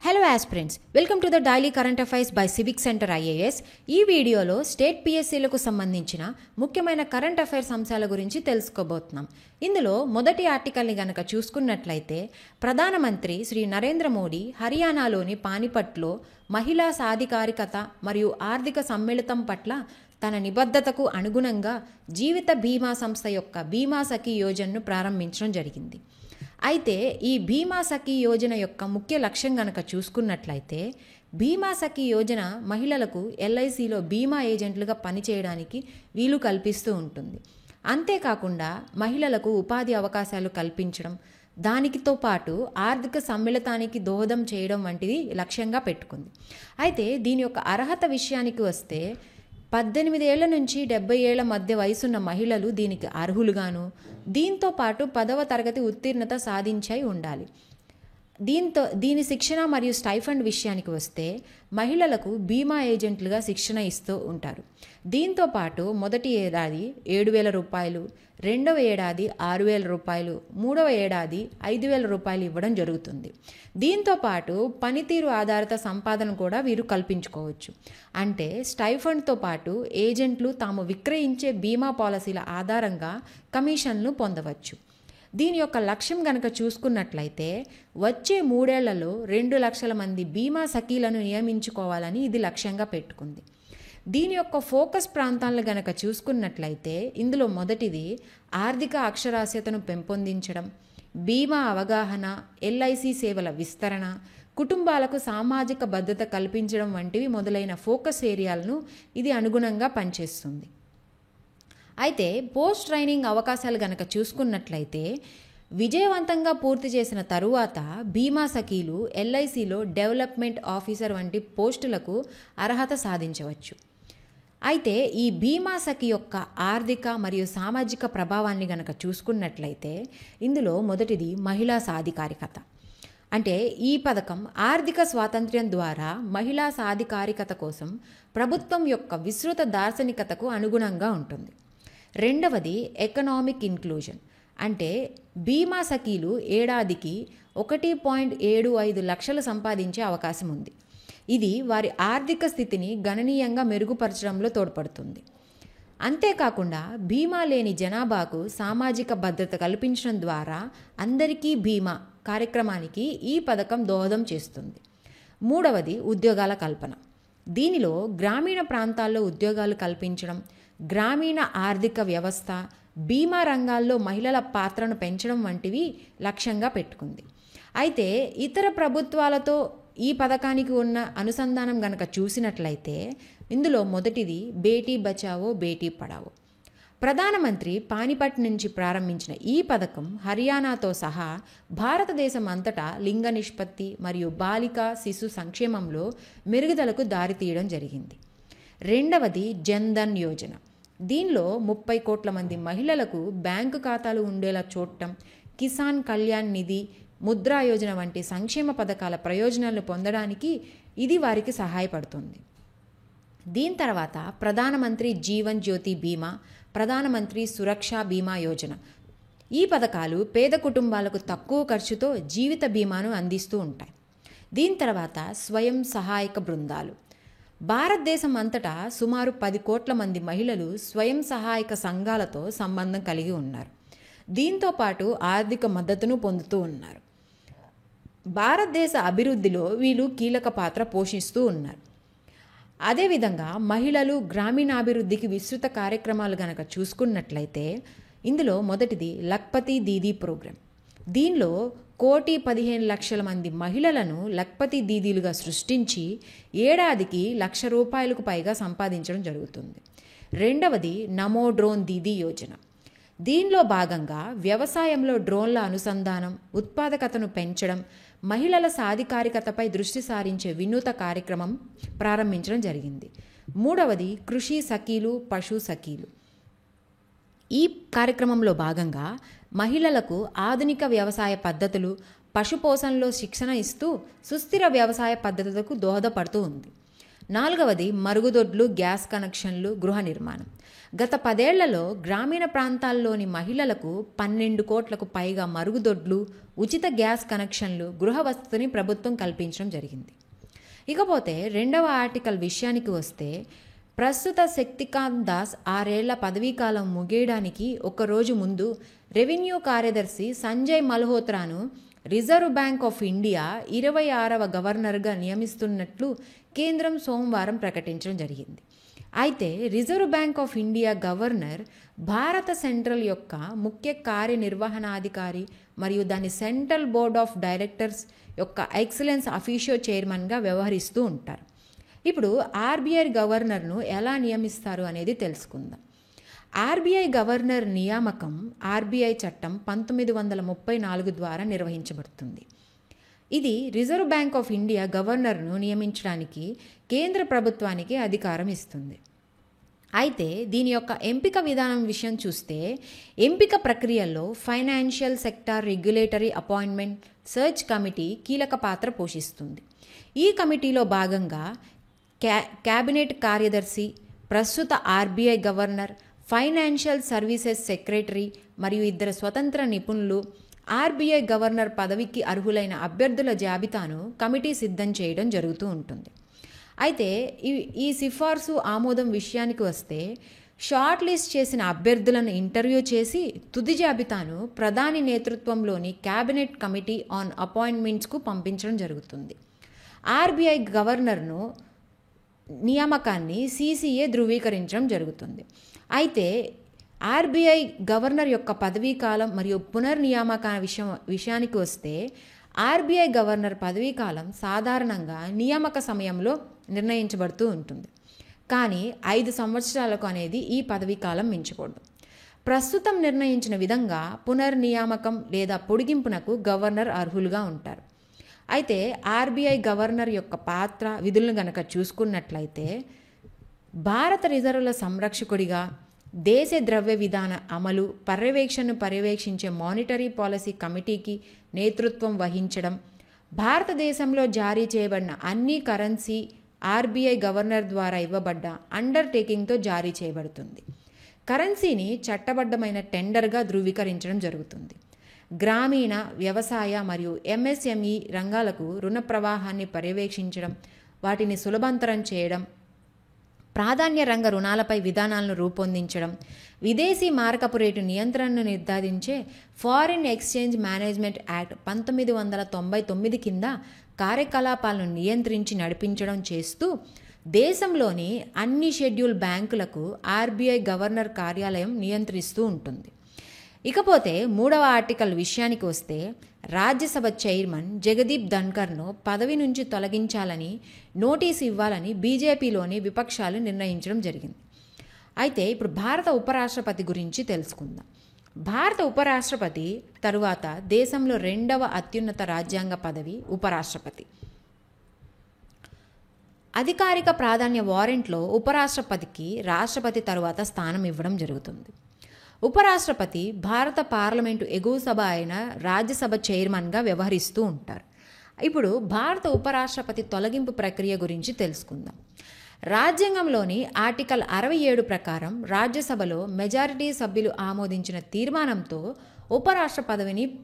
Hello aspirants, welcome to the daily current affairs by civic centre IAS. ఈ వీడియోలో state పిఎస్సీలకు సంబంధించిన ముఖ్యమైన current affairs అంశాల గురించి తెలుసుకోబోతున్నాం. ఇందులో మొదటి ఆర్టికల్ని గనక చూసుకున్నట్లయితే, ప్రధానమంత్రి శ్రీ నరేంద్ర మోడీ హర్యానాలోని పానిపట్లో మహిళా సాధికారికత మరియు ఆర్థిక సమ్మిళితం పట్ల తన నిబద్ధతకు అనుగుణంగా జీవిత బీమా సంస్థ యొక్క బీమా సఖీ యోజనను ప్రారంభించడం జరిగింది. అయితే ఈ బీమా సఖీ యోజన యొక్క ముఖ్య లక్ష్యం గనక చూసుకున్నట్లయితే, బీమా సఖీ యోజన మహిళలకు ఎల్ఐసిలో బీమా ఏజెంట్లుగా పనిచేయడానికి వీలు కల్పిస్తూ ఉంటుంది. అంతేకాకుండా మహిళలకు ఉపాధి అవకాశాలు కల్పించడం, దానితో పాటు ఆర్థిక సమ్మిళతానికి దోహదం చేయడం వంటిది లక్ష్యంగా పెట్టుకుంది. అయితే దీని యొక్క అర్హత విషయానికి వస్తే, 18 ఏళ్ల నుంచి 70 ఏళ్ల మధ్య వయసున్న మహిళలు దీనికి అర్హులుగాను, దీంతో పాటు 10వ తరగతి ఉత్తీర్ణత సాధించి ఉండాలి. దీని శిక్షణ మరియు స్టైఫండ్ విషయానికి వస్తే, మహిళలకు బీమా ఏజెంట్లుగా శిక్షణ ఇస్తూ ఉంటారు. దీంతో పాటు మొదటి ఏడాది 7,000 రూపాయలు, రెండవ ఏడాది 6,000 రూపాయలు, మూడవ ఏడాది 5,000 రూపాయలు ఇవ్వడం జరుగుతుంది. దీంతో పాటు పనితీరు ఆధారిత సంపాదన కూడా వీరు కల్పించుకోవచ్చు. అంటే స్టైఫండ్తో పాటు ఏజెంట్లు తాము విక్రయించే బీమా పాలసీల ఆధారంగా కమిషన్లు పొందవచ్చు. దీని యొక్క లక్ష్యం గనక చూసుకున్నట్లయితే, వచ్చే 3 ఏళ్లలో 2 లక్షల మంది బీమా సఖీలను నియమించుకోవాలని ఇది లక్ష్యంగా పెట్టుకుంది. దీని యొక్క ఫోకస్ ప్రాంతాలను గనక చూసుకున్నట్లయితే, ఇందులో మొదటిది ఆర్థిక అక్షరాస్యతను పెంపొందించడం, బీమా అవగాహన, ఎల్ఐసి సేవల విస్తరణ, కుటుంబాలకు సామాజిక భద్రత కల్పించడం వంటివి మొదలైన ఫోకస్ ఏరియాలను ఇది అనుగుణంగా పనిచేస్తుంది. అయితే పోస్ట్ ట్రైనింగ్ అవకాశాలు గనక చూసుకున్నట్లయితే, విజయవంతంగా పూర్తి చేసిన తరువాత బీమా సఖీలు ఎల్ఐసిలో డెవలప్మెంట్ ఆఫీసర్ వంటి పోస్టులకు అర్హత సాధించవచ్చు. అయితే ఈ బీమా సఖీ యొక్క ఆర్థిక మరియు సామాజిక ప్రభావాన్ని గనక చూసుకున్నట్లయితే, ఇందులో మొదటిది మహిళా సాధికారికత. అంటే ఈ పథకం ఆర్థిక స్వాతంత్ర్యం ద్వారా మహిళా సాధికారికత కోసం ప్రభుత్వం యొక్క విస్తృత దార్శనికతకు అనుగుణంగా ఉంటుంది. రెండవది ఎకనామిక్ ఇన్క్లూజన్. అంటే బీమా సఖీలు ఏడాదికి 1.75 లక్షలు సంపాదించే అవకాశం ఉంది. ఇది వారి ఆర్థిక స్థితిని గణనీయంగా మెరుగుపరచడంలో తోడ్పడుతుంది. అంతేకాకుండా బీమా లేని జనాభాకు సామాజిక భద్రత కల్పించడం ద్వారా అందరికీ బీమా కార్యక్రమానికి ఈ పథకం దోహదం చేస్తుంది. మూడవది ఉద్యోగాల కల్పన. దీనిలో గ్రామీణ ప్రాంతాల్లో ఉద్యోగాలు కల్పించడం, గ్రామీణ ఆర్థిక వ్యవస్థ, బీమా రంగాల్లో మహిళల పాత్రను పెంచడం వంటివి లక్ష్యంగా పెట్టుకుంది. అయితే ఇతర ప్రభుత్వాలతో ఈ పథకానికి ఉన్న అనుసంధానం గనక చూసినట్లయితే, ఇందులో మొదటిది బేటీ బచావో బేటీ పడావో. ప్రధానమంత్రి పానిపట్ నుంచి ప్రారంభించిన ఈ పథకం హర్యానాతో సహా భారతదేశం అంతటా లింగ నిష్పత్తి మరియు బాలిక శిశు సంక్షేమంలో మెరుగుదలకు దారితీయడం జరిగింది. రెండవది జన్ధన్ యోజన. దీనిలో 30 కోట్ల మంది మహిళలకు బ్యాంకు ఖాతాలు ఉండేలా చూడటం, కిసాన్ కళ్యాణ్ నిధి, ముద్రా యోజన వంటి సంక్షేమ పథకాల ప్రయోజనాలను పొందడానికి ఇది వారికి సహాయపడుతుంది. దీని తర్వాత ప్రధానమంత్రి జీవన్ జ్యోతి బీమా, ప్రధానమంత్రి సురక్షా బీమా యోజన. ఈ పథకాలు పేద కుటుంబాలకు తక్కువ ఖర్చుతో జీవిత బీమాను అందిస్తూ ఉంటాయి. దీని తర్వాత స్వయం సహాయక బృందాలు. భారతదేశం అంతటా సుమారు 10 కోట్ల మంది మహిళలు స్వయం సహాయక సంఘాలతో సంబంధం కలిగి ఉన్నారు. దీంతో పాటు ఆర్థిక మద్దతును పొందుతూ ఉన్నారు. భారతదేశ అభివృద్ధిలో వీళ్ళు కీలక పాత్ర పోషిస్తూ ఉన్నారు. అదేవిధంగా మహిళలు గ్రామీణాభివృద్ధికి విస్తృత కార్యక్రమాలు గనక చూసుకున్నట్లయితే, ఇందులో మొదటిది లఖ్పతి దీదీ ప్రోగ్రాం. దీనిలో 1,15,00,000 మంది మహిళలను లఖ్పతి దీదీలుగా సృష్టించి ఏడాదికి ₹1,00,000 పైగా సంపాదించడం జరుగుతుంది. రెండవది నమో డ్రోన్ దీదీ యోజన. దీనిలో భాగంగా వ్యవసాయంలో డ్రోన్ల అనుసంధానం, ఉత్పాదకతను పెంచడం, మహిళల సాధికారికతపై దృష్టి సారించే వినూత కార్యక్రమం ప్రారంభించడం జరిగింది. మూడవది కృషి సఖీలు, పశు సఖీలు. ఈ కార్యక్రమంలో భాగంగా మహిళలకు ఆధునిక వ్యవసాయ పద్ధతులు, పశుపోషణలో శిక్షణ ఇస్తూ సుస్థిర వ్యవసాయ పద్ధతులకు దోహదపడుతూ ఉంది. నాలుగవది మరుగుదొడ్లు, గ్యాస్ కనెక్షన్లు, గృహ నిర్మాణం. గత 10 ఏళ్లలో గ్రామీణ ప్రాంతాల్లోని మహిళలకు 12 కోట్లకు పైగా మరుగుదొడ్లు, ఉచిత గ్యాస్ కనెక్షన్లు, గృహ వసతిని ప్రభుత్వం కల్పించడం జరిగింది. ఇకపోతే రెండవ ఆర్టికల్ విషయానికి వస్తే, ప్రస్తుత శక్తికాంత్ దాస్ 6 ఏళ్ల పదవీకాలం ముగియడానికి ఒకరోజు ముందు రెవెన్యూ కార్యదర్శి సంజయ్ మల్హోత్రాను రిజర్వ్ బ్యాంక్ ఆఫ్ ఇండియా 26వ గవర్నర్గా నియమిస్తున్నట్లు కేంద్రం సోమవారం ప్రకటించడం జరిగింది. అయితే Reserve Bank of India governor భారత సెంట్రల్ యొక్క ముఖ్య కార్యనిర్వహణాధికారి మరియు దాని సెంట్రల్ బోర్డ్ ఆఫ్ డైరెక్టర్స్ యొక్క ఎక్సలెన్స్ అఫీషియో చైర్మన్గా వ్యవహరిస్తూ ఉంటారు. ఇప్పుడు ఆర్బీఐ గవర్నర్ను ఎలా నియమిస్తారు అనేది తెలుసుకుందాం. ఆర్బీఐ గవర్నర్ నియామకం ఆర్బీఐ చట్టం 1934 ద్వారా నిర్వహించబడుతుంది. ఇది రిజర్వ్ బ్యాంక్ ఆఫ్ ఇండియా గవర్నర్ను నియమించడానికి కేంద్ర ప్రభుత్వానికి అధికారం ఇస్తుంది. అయితే దీని యొక్క ఎంపిక విధానం విషయం చూస్తే, ఎంపిక ప్రక్రియలో financial sector regulatory appointment search committee కీలక పాత్ర పోషిస్తుంది. ఈ కమిటీలో భాగంగా క్యాబినెట్ కార్యదర్శి, ప్రస్తుత RBI governor, financial services secretary మరియు 2 స్వతంత్ర నిపుణులు ఆర్బీఐ గవర్నర్ పదవికి అర్హులైన అభ్యర్థుల జాబితాను కమిటీ సిద్ధం చేయడం జరుగుతూ ఉంటుంది. అయితే ఈ సిఫార్సు ఆమోదం విషయానికి వస్తే, షార్ట్ లిస్ట్ చేసిన అభ్యర్థులను ఇంటర్వ్యూ చేసి తుది జాబితాను ప్రధాని నేతృత్వంలోని క్యాబినెట్ కమిటీ ఆన్ అపాయింట్మెంట్స్కు పంపించడం జరుగుతుంది. ఆర్బీఐ గవర్నర్ను నియామకాన్ని సీసీఏ ధృవీకరించడం జరుగుతుంది. అయితే ఆర్బీఐ గవర్నర్ యొక్క పదవీకాలం మరియు పునర్నియామక విషయానికి వస్తే, ఆర్బీఐ గవర్నర్ పదవీకాలం సాధారణంగా నియామక సమయంలో నిర్ణయించబడుతూ ఉంటుంది. కానీ 5 సంవత్సరాలకు అనేది ఈ పదవీకాలం మించకూడదు. ప్రస్తుతం నిర్ణయించిన విధంగా పునర్నియామకం లేదా పొడిగింపునకు గవర్నర్ అర్హులుగా ఉంటారు. అయితే ఆర్బీఐ గవర్నర్ యొక్క పాత్ర, విధులను గనక చూసుకున్నట్లయితే, భారత రిజర్వుల సంరక్షకుడిగా దేశ ద్రవ్య విధాన అమలు పర్యవేక్షణను పర్యవేక్షించే మానిటరీ పాలసీ కమిటీకి నేతృత్వం వహించడం, భారతదేశంలో జారీ చేయబడిన అన్ని కరెన్సీ ఆర్బీఐ గవర్నర్ ద్వారా ఇవ్వబడ్డ అండర్టేకింగ్తో జారీ చేయబడుతుంది. కరెన్సీని చట్టబద్ధమైన టెండర్గా ధృవీకరించడం జరుగుతుంది. గ్రామీణ, వ్యవసాయ మరియు ఎంఎస్ఎంఈ రంగాలకు రుణ ప్రవాహాన్ని పర్యవేక్షించడం, వాటిని సులభంతరం చేయడం, ప్రాధాన్య రంగ రుణాలపై విధానాలను రూపొందించడం, విదేశీ మారకపు రేటు నియంత్రణను నిర్ధారించే ఫారిన్ ఎక్స్చేంజ్ మేనేజ్మెంట్ యాక్ట్ 1999 కింద కార్యకలాపాలను నియంత్రించి నడిపించడం చేస్తూ, దేశంలోని అన్ని షెడ్యూల్ బ్యాంకులకు ఆర్బీఐ గవర్నర్ కార్యాలయం నియంత్రిస్తూ ఉంటుంది. ఇకపోతే 3వ ఆర్టికల్ విషయానికి వస్తే, రాజ్యసభ చైర్మన్ జగదీప్ ధన్కర్ను పదవి నుంచి తొలగించాలని నోటీసు ఇవ్వాలని బీజేపీలోని విపక్షాలు నిర్ణయించడం జరిగింది. అయితే ఇప్పుడు భారత ఉపరాష్ట్రపతి గురించి తెలుసుకుందాం. భారత ఉపరాష్ట్రపతి తరువాత దేశంలో 2వ అత్యున్నత రాజ్యాంగ పదవి ఉపరాష్ట్రపతి. అధికారిక ప్రాధాన్య వారెంట్లో ఉపరాష్ట్రపతికి రాష్ట్రపతి తరువాత స్థానం ఇవ్వడం జరుగుతుంది. ఉపరాష్ట్రపతి భారత పార్లమెంటు ఎగువ సభ అయిన రాజ్యసభ చైర్మన్గా వ్యవహరిస్తూ ఉంటారు. ఇప్పుడు భారత ఉపరాష్ట్రపతి తొలగింపు ప్రక్రియ గురించి తెలుసుకుందాం. రాజ్యాంగంలోని ఆర్టికల్ 67 ప్రకారం రాజ్యసభలో మెజారిటీ సభ్యులు ఆమోదించిన తీర్మానంతో ఉపరాష్ట్ర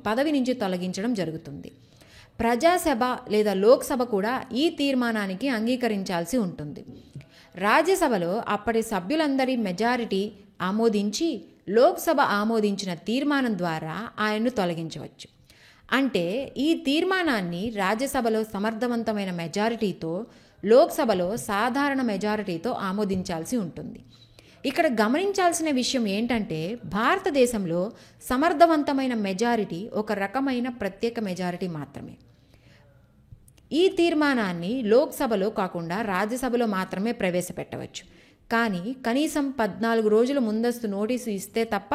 పదవి నుంచి తొలగించడం జరుగుతుంది. ప్రజాసభ లేదా లోక్సభ కూడా ఈ తీర్మానానికి అంగీకరించాల్సి ఉంటుంది. రాజ్యసభలో అప్పటి సభ్యులందరి మెజారిటీ ఆమోదించి లోక్సభ ఆమోదించిన తీర్మానం ద్వారా ఆయన్ను తొలగించవచ్చు. అంటే ఈ తీర్మానాన్ని రాజ్యసభలో సమర్థవంతమైన మెజారిటీతో, లోక్సభలో సాధారణ మెజారిటీతో ఆమోదించాల్సి ఉంటుంది. ఇక్కడ గమనించాల్సిన విషయం ఏంటంటే, భారతదేశంలో సమర్థవంతమైన మెజారిటీ ఒక రకమైన ప్రత్యేక మెజారిటీ మాత్రమే. ఈ తీర్మానాన్ని లోక్సభలో కాకుండా రాజ్యసభలో మాత్రమే ప్రవేశపెట్టవచ్చు. కానీ కనీసం 14 రోజుల ముందస్తు నోటీసు ఇస్తే తప్ప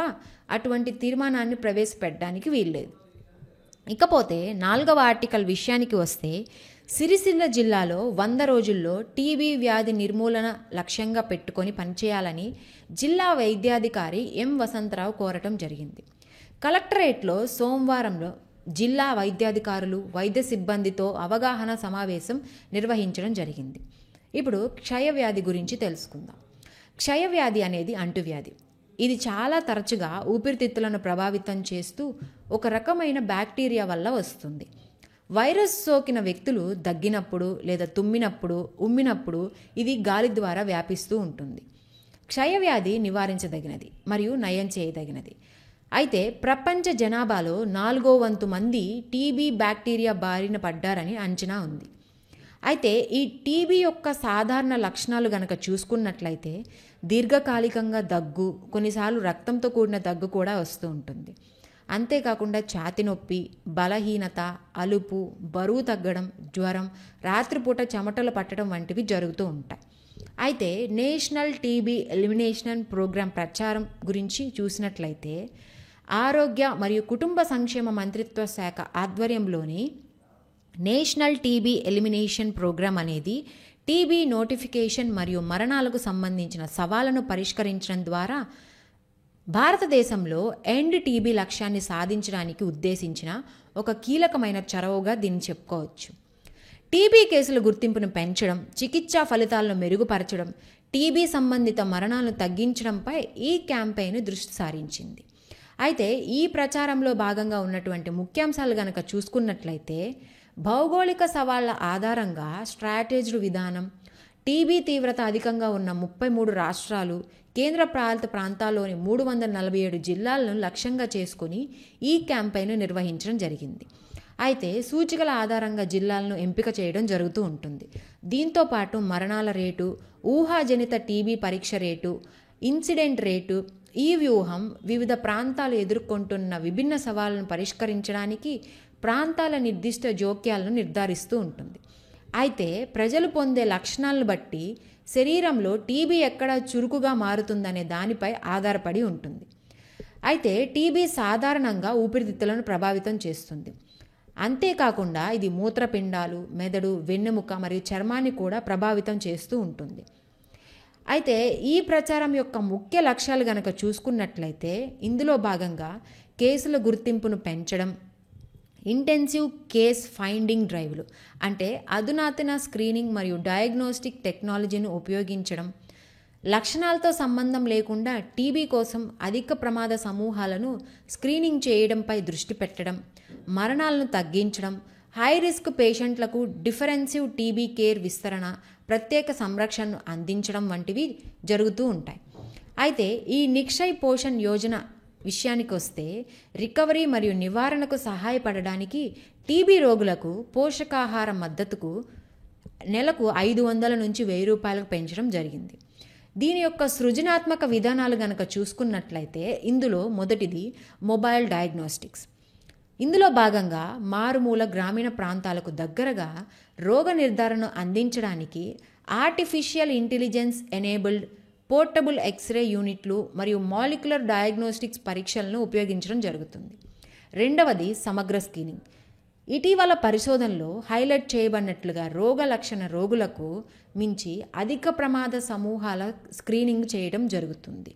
అటువంటి తీర్మానాన్ని ప్రవేశపెట్టడానికి వీల్లేదు. ఇకపోతే 4వ ఆర్టికల్ విషయానికి వస్తే, సిరిసిల్ల జిల్లాలో 100 రోజుల్లో టీబీ వ్యాధి నిర్మూలన లక్ష్యంగా పెట్టుకొని పనిచేయాలని జిల్లా వైద్యాధికారి ఎం వసంతరావు కోరటం జరిగింది. కలెక్టరేట్లో సోమవారంలో జిల్లా వైద్యాధికారులు, వైద్య సిబ్బందితో అవగాహన సమావేశం నిర్వహించడం జరిగింది. ఇప్పుడు క్షయవ్యాధి గురించి తెలుసుకుందాం. క్షయవ్యాధి అనేది అంటువ్యాధి. ఇది చాలా తరచుగా ఊపిరితిత్తులను ప్రభావితం చేస్తూ ఒక రకమైన బ్యాక్టీరియా వల్ల వస్తుంది. వైరస్ సోకిన వ్యక్తులు దగ్గినప్పుడు లేదా తుమ్మినప్పుడు, ఉమ్మినప్పుడు ఇది గాలి ద్వారా వ్యాపిస్తూ ఉంటుంది. క్షయవ్యాధి నివారించదగినది మరియు నయం చేయదగినది. అయితే ప్రపంచ జనాభాలో 4/4 మంది టీబీ బ్యాక్టీరియా బారిన పడ్డారని అంచనా ఉంది. అయితే ఈ టీబీ యొక్క సాధారణ లక్షణాలు గనక చూసుకున్నట్లయితే దీర్ఘకాలికంగా దగ్గు, కొన్నిసార్లు రక్తంతో కూడిన దగ్గు కూడా వస్తూ ఉంటుంది. అంతేకాకుండా ఛాతి నొప్పి, బలహీనత, అలుపు, బరువు తగ్గడం, జ్వరం, రాత్రిపూట చెమటలు పట్టడం వంటివి జరుగుతూ ఉంటాయి. అయితే నేషనల్ టీబీ ఎలిమినేషన్ ప్రోగ్రాం ప్రచారం గురించి చూసినట్లయితే ఆరోగ్య మరియు కుటుంబ సంక్షేమ మంత్రిత్వ శాఖ ఆధ్వర్యంలోని నేషనల్ టీబీ ఎలిమినేషన్ ప్రోగ్రాం అనేది టీబీ నోటిఫికేషన్ మరియు మరణాలకు సంబంధించిన సవాళ్లను పరిష్కరించడం ద్వారా భారతదేశంలో ఎండ్ టీబీ లక్ష్యాన్ని సాధించడానికి ఉద్దేశించిన ఒక కీలకమైన చొరవగా దీన్ని చెప్పుకోవచ్చు. టీబీ కేసుల గుర్తింపును పెంచడం, చికిత్సా ఫలితాలను మెరుగుపరచడం, టీబీ సంబంధిత మరణాలను తగ్గించడంపై ఈ క్యాంపెయిన్ దృష్టి సారించింది. అయితే ఈ ప్రచారంలో భాగంగా ఉన్నటువంటి ముఖ్యాంశాలు గనక చూసుకున్నట్లయితే భౌగోళిక సవాళ్ల ఆధారంగా స్ట్రాటజీడ్ విధానం, టీబీ తీవ్రత అధికంగా ఉన్న 33 రాష్ట్రాలు, కేంద్ర పాలిత ప్రాంతాల్లోని 347 జిల్లాలను లక్ష్యంగా చేసుకుని ఈ క్యాంపెయిన్ నిర్వహించడం జరిగింది. అయితే సూచికల ఆధారంగా జిల్లాలను ఎంపిక చేయడం జరుగుతూ ఉంటుంది. దీంతో పాటు మరణాల రేటు, ఊహాజనిత టీబీ పరీక్ష రేటు, ఇన్సిడెంట్ రేటు, ఈ వ్యూహం వివిధ ప్రాంతాలు ఎదుర్కొంటున్న విభిన్న సవాళ్లను పరిష్కరించడానికి ప్రాంతాల నిర్దిష్ట జోక్యాలను నిర్ధారిస్తూ ఉంటుంది. అయితే ప్రజలు పొందే లక్షణాలను బట్టి శరీరంలో టీబీ ఎక్కడ చురుకుగా మారుతుందనే దానిపై ఆధారపడి ఉంటుంది. అయితే టీబీ సాధారణంగా ఊపిరితిత్తులను ప్రభావితం చేస్తుంది. అంతేకాకుండా ఇది మూత్రపిండాలు, మెదడు, వెన్నెముక మరియు చర్మాన్ని కూడా ప్రభావితం చేస్తూ ఉంటుంది. అయితే ఈ ప్రచారం యొక్క ముఖ్య లక్ష్యాలు గనక చూసుకున్నట్లయితే ఇందులో భాగంగా కేసుల గుర్తింపును పెంచడం, ఇంటెన్సివ్ కేస్ ఫైండింగ్ డ్రైవ్లు అంటే అధునాతన స్క్రీనింగ్ మరియు డయాగ్నోస్టిక్ టెక్నాలజీని ఉపయోగించడం, లక్షణాలతో సంబంధం లేకుండా టీబీ కోసం అధిక ప్రమాద సమూహాలను స్క్రీనింగ్ చేయడంపై దృష్టి పెట్టడం, మరణాలను తగ్గించడం, హై రిస్క్ పేషెంట్లకు డిఫరెన్సివ్ టీబీ కేర్ విస్తరణ, ప్రత్యేక సంరక్షణను అందించడం వంటివి జరుగుతూ ఉంటాయి. అయితే ఈ నిక్షయ్ పోషణ్ యోజన విషయానికి వస్తే రికవరీ మరియు నివారణకు సహాయపడడానికి టీబీ రోగులకు పోషకాహార మద్దతుకు నెలకు 500 నుంచి 1000 రూపాయలకు పెంచడం జరిగింది. దీని యొక్క సృజనాత్మక విధానాలు గనక చూసుకున్నట్లయితే ఇందులో మొదటిది మొబైల్ డయాగ్నోస్టిక్స్. ఇందులో భాగంగా మారుమూల గ్రామీణ ప్రాంతాలకు దగ్గరగా రోగ నిర్ధారణను అందించడానికి artificial intelligence enabled portable X-ray యూనిట్లు మరియు మాలిక్యులర్ డయాగ్నోస్టిక్స్ పరీక్షలను ఉపయోగించడం జరుగుతుంది. రెండవది సమగ్ర స్క్రీనింగ్. ఇటీవల పరిశోధనలో హైలైట్ చేయబడినట్లుగా రోగ లక్షణ రోగులకు మించి అధిక ప్రమాద సమూహాల స్క్రీనింగ్ చేయడం జరుగుతుంది.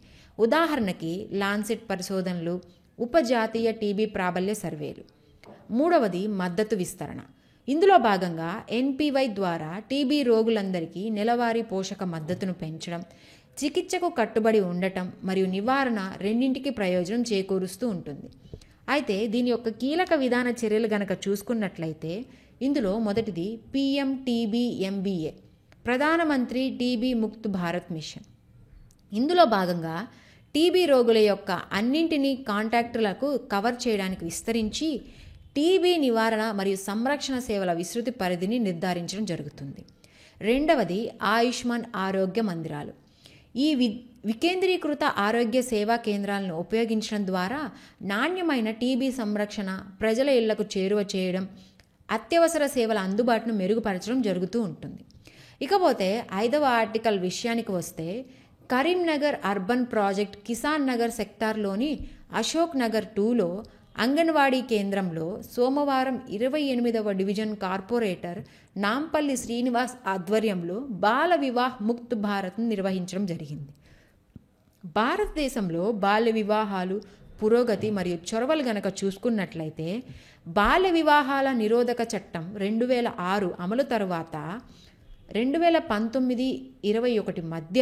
ఉదాహరణకి లాన్సెట్ పరిశోధనలు, ఉపజాతీయ టీబీ ప్రాబల్య సర్వేలు. మూడవది మద్దతు విస్తరణ. ఇందులో భాగంగా ఎన్పివై ద్వారా టీబీ రోగులందరికీ నెలవారీ పోషక మద్దతును పెంచడం, చికిత్సకు కట్టుబడి ఉండటం మరియు నివారణ రెండింటికి ప్రయోజనం చేకూరుస్తూ ఉంటుంది. అయితే దీని యొక్క కీలక విధాన చర్యలు గనక చూసుకున్నట్లయితే ఇందులో మొదటిది PMTBMBA, ప్రధానమంత్రి టీబీ ముక్త్ భారత్ మిషన్. ఇందులో భాగంగా టీబీ రోగుల యొక్క అన్నింటినీ కాంటాక్టులకు కవర్ చేయడానికి విస్తరించి టీబీ నివారణ మరియు సంరక్షణ సేవల విస్తృతి పరిధిని నిర్ధారించడం జరుగుతుంది. రెండవది ఆయుష్మాన్ ఆరోగ్య మందిరాలు. ఈ వికేంద్రీకృత ఆరోగ్య సేవా కేంద్రాలను ఉపయోగించడం ద్వారా నాణ్యమైన టీబీ సంరక్షణ ప్రజల ఇళ్లకు చేరువ చేయడం, అత్యవసర సేవల అందుబాటును మెరుగుపరచడం జరుగుతూ ఉంటుంది. ఇకపోతే 5వ ఆర్టికల్ విషయానికి వస్తే కరీంనగర్ అర్బన్ ప్రాజెక్ట్ కిసాన్ నగర్ సెక్టార్లోని అశోక్ నగర్ 2లో అంగన్వాడీ కేంద్రంలో సోమవారం 28వ డివిజన్ కార్పొరేటర్ నాంపల్లి శ్రీనివాస్ ఆధ్వర్యంలో బాల వివాహ్ ముక్త్ భారత్ను నిర్వహించడం జరిగింది. భారతదేశంలో బాల్య వివాహాలు పురోగతి మరియు చొరవలు గనక చూసుకున్నట్లయితే బాల్య వివాహాల నిరోధక చట్టం 2006 అమలు తరువాత 2019-21 మధ్య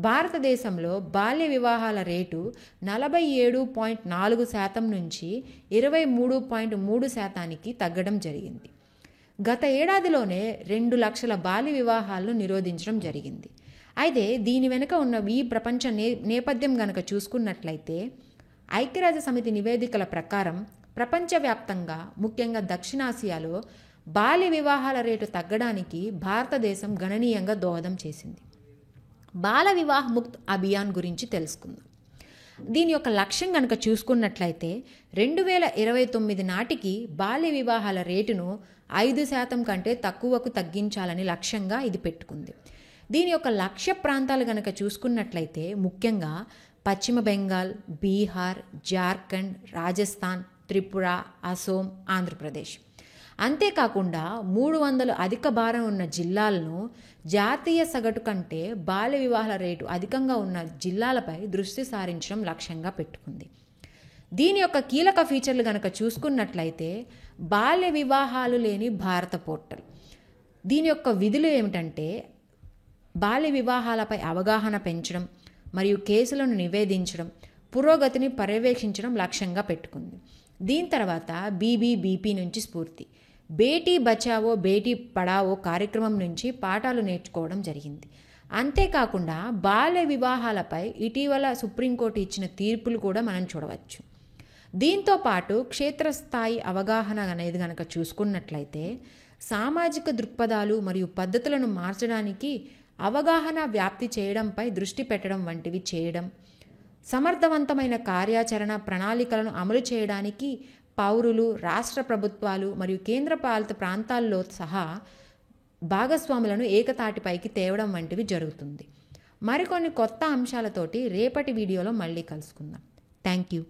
భారతదేశంలో బాల్య వివాహాల రేటు 47.4% నుంచి 23.3%కి తగ్గడం జరిగింది. గత ఏడాదిలోనే 2 లక్షల బాల్య వివాహాలను నిరోధించడం జరిగింది. అయితే దీని వెనుక ఉన్న ఈ ప్రపంచ నేపథ్యం గనక చూసుకున్నట్లయితే ఐక్యరాజ్య సమితి నివేదికల ప్రకారం ప్రపంచవ్యాప్తంగా ముఖ్యంగా దక్షిణాసియాలో బాల్య వివాహాల రేటు తగ్గడానికి భారతదేశం గణనీయంగా దోహదం చేసింది. బాల వివాహ్ ముక్త్ అభియాన్ గురించి తెలుసుకుందాం. దీని యొక్క లక్ష్యం కనుక చూసుకున్నట్లయితే 2029 నాటికి బాల్య వివాహాల రేటును 5% కంటే తక్కువకు తగ్గించాలని లక్ష్యంగా ఇది పెట్టుకుంది. దీని యొక్క లక్ష్య ప్రాంతాలు కనుక చూసుకున్నట్లయితే ముఖ్యంగా పశ్చిమ బెంగాల్, బీహార్, జార్ఖండ్, రాజస్థాన్, త్రిపుర, అసోం, ఆంధ్రప్రదేశ్. అంతేకాకుండా 300 అధిక భారం ఉన్న జిల్లాలను జాతీయ సగటు కంటే బాల్య వివాహాల రేటు అధికంగా ఉన్న జిల్లాలపై దృష్టి సారించడం లక్ష్యంగా పెట్టుకుంది. దీని యొక్క కీలక ఫీచర్లు కనుక చూసుకున్నట్లయితే బాల్య వివాహాలు లేని భారత పోర్టల్. దీని యొక్క విధులు ఏమిటంటే బాల్య వివాహాలపై అవగాహన పెంచడం మరియు కేసులను నివేదించడం, పురోగతిని పర్యవేక్షించడం లక్ష్యంగా పెట్టుకుంది. దీని తర్వాత బీబీబీపీ నుంచి స్ఫూర్తి బేటీ బచావో బేటీ పడావో కార్యక్రమం నుంచి పాఠాలు నేర్చుకోవడం జరిగింది. అంతేకాకుండా బాల్య వివాహాలపై ఇటీవల సుప్రీంకోర్టు ఇచ్చిన తీర్పులు కూడా మనం చూడవచ్చు. దీంతో పాటు క్షేత్రస్థాయి అవగాహన అనేది కనుక చూసుకున్నట్లయితే సామాజిక దృక్పథాలు మరియు పద్ధతులను మార్చడానికి అవగాహన వ్యాప్తి చేయడంపై దృష్టి పెట్టడం వంటివి చేయడం, సమర్థవంతమైన కార్యాచరణ ప్రణాళికలను అమలు చేయడానికి పౌరులు, రాష్ట్ర ప్రభుత్వాలు మరియు కేంద్రపాలిత ప్రాంతాల్లో సహా భాగస్వాములను ఏకతాటిపైకి తేవడం వంటివి జరుగుతుంది. మరికొన్ని కొత్త అంశాలతోటి రేపటి వీడియోలో మళ్ళీ కలుసుకుందాం. Thank you.